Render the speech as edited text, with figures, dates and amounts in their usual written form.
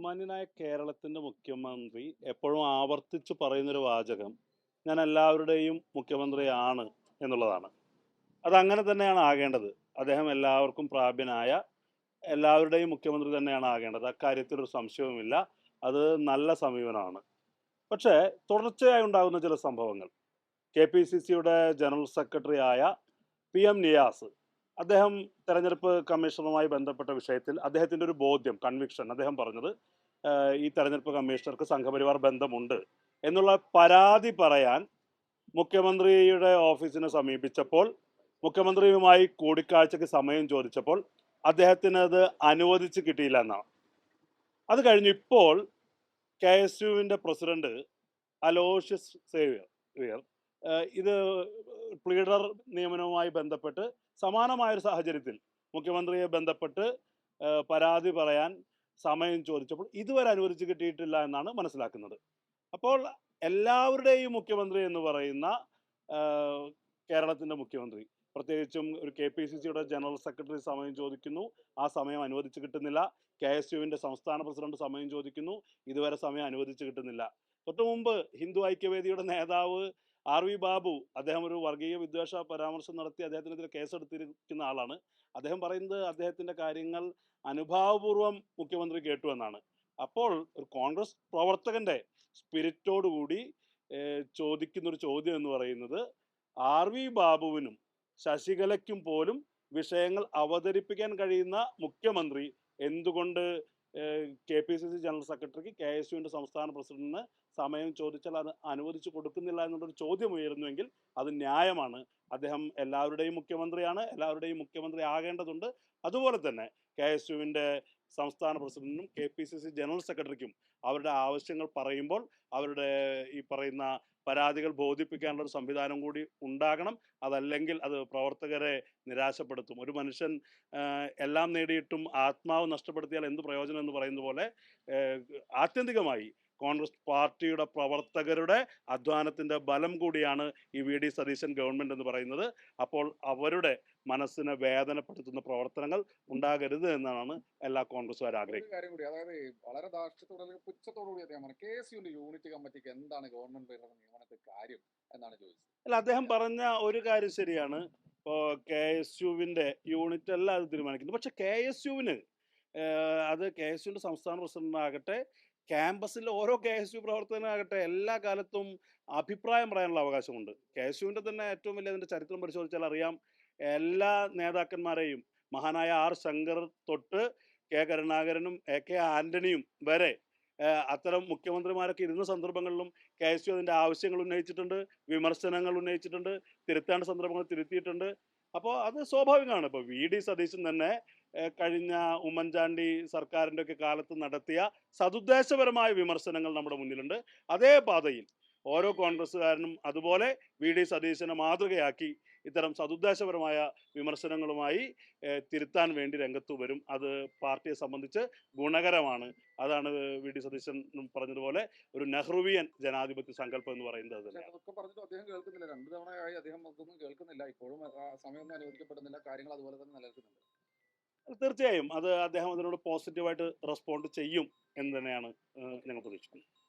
ബഹുമാന്യനായ കേരളത്തിന്റെ മുഖ്യമന്ത്രി എപ്പോഴും ആവർത്തിച്ച് പറയുന്നൊരു വാചകം ഞാൻ എല്ലാവരുടെയും മുഖ്യമന്ത്രിയാണ് എന്നുള്ളതാണ്. അതങ്ങനെ തന്നെയാണ് ആകേണ്ടത്. അദ്ദേഹം എല്ലാവർക്കും പ്രാപ്യനായ എല്ലാവരുടെയും മുഖ്യമന്ത്രി തന്നെയാണ് ആകേണ്ടത്. അക്കാര്യത്തിൽ ഒരു സംശയവുമില്ല. അത് നല്ല സമീപനമാണ്. പക്ഷേ തുടർച്ചയായി ഉണ്ടാകുന്ന ചില സംഭവങ്ങൾ, കെ പി സി സിയുടെ ജനറൽ സെക്രട്ടറി ആയ പി എം നിയാസ് അദ്ദേഹം തെരഞ്ഞെടുപ്പ് കമ്മീഷണറുമായി ബന്ധപ്പെട്ട വിഷയത്തിൽ അദ്ദേഹത്തിന്റെ ഒരു ബോധ്യം, കൺവിക്ഷൻ, അദ്ദേഹം പറഞ്ഞത് ഈ തെരഞ്ഞെടുപ്പ് കമ്മീഷണർക്ക് സംഘപരിവാർ ബന്ധമുണ്ട് എന്നുള്ള പരാതി പറയാൻ മുഖ്യമന്ത്രിയുടെ ഓഫീസിനെ സമീപിച്ചപ്പോൾ, മുഖ്യമന്ത്രിയുമായി കൂടിക്കാഴ്ചയ്ക്ക് സമയം ചോദിച്ചപ്പോൾ അദ്ദേഹത്തിന് അത് അനുവദിച്ച് കിട്ടിയില്ല എന്നാണ്. അത് കഴിഞ്ഞ് ഇപ്പോൾ കെ എസ് യുവിന്റെ പ്രസിഡന്റ് അലോഷ്യസ് സേവ്യർ ഇത് പ്ലീഡർ നിയമനവുമായി ബന്ധപ്പെട്ട് സമാനമായൊരു സാഹചര്യത്തിൽ മുഖ്യമന്ത്രിയെ ബന്ധപ്പെട്ട് പരാതി പറയാൻ സമയം ചോദിച്ചപ്പോൾ ഇതുവരെ അനുവദിച്ച് കിട്ടിയിട്ടില്ല എന്നാണ് മനസ്സിലാക്കുന്നത്. അപ്പോൾ എല്ലാവരുടെയും മുഖ്യമന്ത്രി എന്ന് പറയുന്ന കേരളത്തിന്റെ മുഖ്യമന്ത്രി, പ്രത്യേകിച്ചും ഒരു കെ പി സി സിയുടെ ജനറൽ സെക്രട്ടറി സമയം ചോദിക്കുന്നു, ആ സമയം അനുവദിച്ച് കിട്ടുന്നില്ല. കെ എസ് യുവിന്റെ സംസ്ഥാന പ്രസിഡന്റ് സമയം ചോദിക്കുന്നു, ഇതുവരെ സമയം അനുവദിച്ച് കിട്ടുന്നില്ല. തൊട്ടു മുമ്പ് ഹിന്ദു ഐക്യവേദിയുടെ നേതാവ് ആർ വി ബാബു, അദ്ദേഹം ഒരു വർഗീയ വിദ്വേഷ പരാമർശം നടത്തി അദ്ദേഹത്തിനെതിരെ കേസെടുത്തിരിക്കുന്ന ആളാണ്. അദ്ദേഹം പറയുന്നത് അദ്ദേഹത്തിന്റെ കാര്യങ്ങൾ അനുഭാവപൂർവ്വം മുഖ്യമന്ത്രി കേട്ടു എന്നാണ്. അപ്പോൾ ഒരു കോൺഗ്രസ് പ്രവർത്തകന്റെ സ്പിരിറ്റോടുകൂടി ചോദിക്കുന്നൊരു ചോദ്യം എന്ന് പറയുന്നത്, ആർ വി ബാബുവിനും ശശികലയ്ക്കും പോലും വിഷയങ്ങൾ അവതരിപ്പിക്കാൻ കഴിയുന്ന മുഖ്യമന്ത്രി എന്തുകൊണ്ട് K P C C general സെക്രട്ടറിക്ക് കെ എസ് യുവിന്റെ സംസ്ഥാന പ്രസിഡന്റിന് സമയം ചോദിച്ചാൽ അത് അനുവദിച്ചു കൊടുക്കുന്നില്ല എന്നുള്ളൊരു ചോദ്യം ഉയരുന്നുവെങ്കിൽ അത് ന്യായമാണ്. അദ്ദേഹം എല്ലാവരുടെയും മുഖ്യമന്ത്രിയാണ്, എല്ലാവരുടെയും മുഖ്യമന്ത്രി ആകേണ്ടതുണ്ട്. അതുപോലെ തന്നെ കെ എസ് യുവിന്റെ സംസ്ഥാന പ്രസിഡന്റിനും K P C C general സെക്രട്ടറിക്കും അവരുടെ ആവശ്യങ്ങൾ പറയുമ്പോൾ അവരുടെ ഈ പറയുന്ന പരാതികൾ ബോധിപ്പിക്കാനുള്ള ഒരു സംവിധാനം കൂടി ഉണ്ടാകണം. അതല്ലെങ്കിൽ അത് പ്രവർത്തകരെ നിരാശപ്പെടുത്തും. ഒരു മനുഷ്യൻ എല്ലാം നേടിയിട്ടും ആത്മാവ് നഷ്ടപ്പെടുത്തിയാൽ എന്ത് പ്രയോജനം എന്ന് പറയുന്ന പോലെ ആത്യന്തികമായി കോൺഗ്രസ് പാർട്ടിയുടെ പ്രവർത്തകരുടെ അധ്വാനത്തിന്റെ ബലം കൂടിയാണ് ഈ വി ഡി സതീശൻ ഗവൺമെന്റ് എന്ന് പറയുന്നത്. അപ്പോൾ അവരുടെ മനസ്സിനെ വേദനപ്പെടുത്തുന്ന പ്രവർത്തനങ്ങൾ ഉണ്ടാകരുത് എന്നാണ് എല്ലാ കോൺഗ്രസ്സുകാരും ആഗ്രഹിക്കുന്നത്. കാര്യം കൂടി, അതായത് വളരെ ധാർഷ്ട്യത്തോടെ അല്ലെങ്കിൽ പുച്ഛത്തോടുകൂടി അദ്ദേഹം കെ എസ് യുവിന്റെ യൂണിറ്റ് കമ്മിറ്റിക്ക് എന്താണ് ഗവൺമെന്റ് നിയമനത്തിൽ കാര്യം എന്നാണ് ചോദിച്ചത്. അല്ല, അദ്ദേഹം പറഞ്ഞ ഒരു കാര്യം ശരിയാണ്. ഇപ്പോൾ കെ എസ് യുവിന്റെ യൂണിറ്റ് അല്ല അത് തീരുമാനിക്കുന്നത്. പക്ഷെ കെ എസ് യുവിന് അത് കെ എസ് യുവിന്റെ സംസ്ഥാന പ്രസിഡന്റാകട്ടെ, ക്യാമ്പസിലെ ഓരോ കെ എസ് യു പ്രവർത്തകനാകട്ടെ, എല്ലാ കാലത്തും അഭിപ്രായം പറയാനുള്ള അവകാശമുണ്ട്. കെ എസ് യുവിന്റെ തന്നെ ഏറ്റവും വലിയ അതിന്റെ ചരിത്രം പരിശോധിച്ചാൽ അറിയാം, എല്ലാ നേതാക്കന്മാരെയും, മഹാനായ ആർ ശങ്കർ തൊട്ട് കെ കരുണാകരനും എ കെ ആന്റണിയും വരെ അത്തരം മുഖ്യമന്ത്രിമാരൊക്കെ ഇരുന്ന സന്ദർഭങ്ങളിലും കെ എസ് യു അതിന്റെ ആവശ്യങ്ങൾ ഉന്നയിച്ചിട്ടുണ്ട്, വിമർശനങ്ങൾ ഉന്നയിച്ചിട്ടുണ്ട്, തിരുത്തേണ്ട സന്ദർഭങ്ങൾ തിരുത്തിയിട്ടുണ്ട്. അപ്പോൾ അത് സ്വാഭാവികമാണ്. ഇപ്പോൾ വി ഡി സതീശൻ തന്നെ കഴിഞ്ഞ ഉമ്മൻചാണ്ടി സർക്കാരിൻ്റെ ഒക്കെ കാലത്ത് നടത്തിയ സതുദ്ദേശപരമായ വിമർശനങ്ങൾ നമ്മുടെ മുന്നിലുണ്ട്. അതേ പാതയിൽ ഓരോ കോൺഗ്രസ്സുകാരനും അതുപോലെ വി ഡി സതീശനെ മാതൃകയാക്കി ഇത്തരം സതുദ്ദേശപരമായ വിമർശനങ്ങളുമായി തിരുത്താൻ വേണ്ടി രംഗത്ത് വരും. അത് പാർട്ടിയെ സംബന്ധിച്ച് ഗുണകരമാണ്. അതാണ് വി ഡി സതീശൻ പറഞ്ഞതുപോലെ ഒരു നെഹ്റുവിയൻ ജനാധിപത്യ സങ്കല്പം എന്ന് പറയുന്നത്. അതൊക്കെ പറഞ്ഞിട്ട് അദ്ദേഹം കേൾക്കുന്നില്ല. 2 തവണയായി അദ്ദേഹം അതൊന്നും കേൾക്കുന്നില്ല. ഇപ്പോഴും സമയമൊന്നും അനുവദിക്കപ്പെടുന്നില്ല. കാര്യങ്ങൾ അതുപോലെ തന്നെ നിലനിൽക്കുന്നുണ്ട്. തീർച്ചയായും അത് അദ്ദേഹം അതിനോട് പോസിറ്റീവായിട്ട് റെസ്പോണ്ട് ചെയ്യും എന്ന് തന്നെയാണ് ഞങ്ങൾ പ്രതീക്ഷിക്കുന്നത്.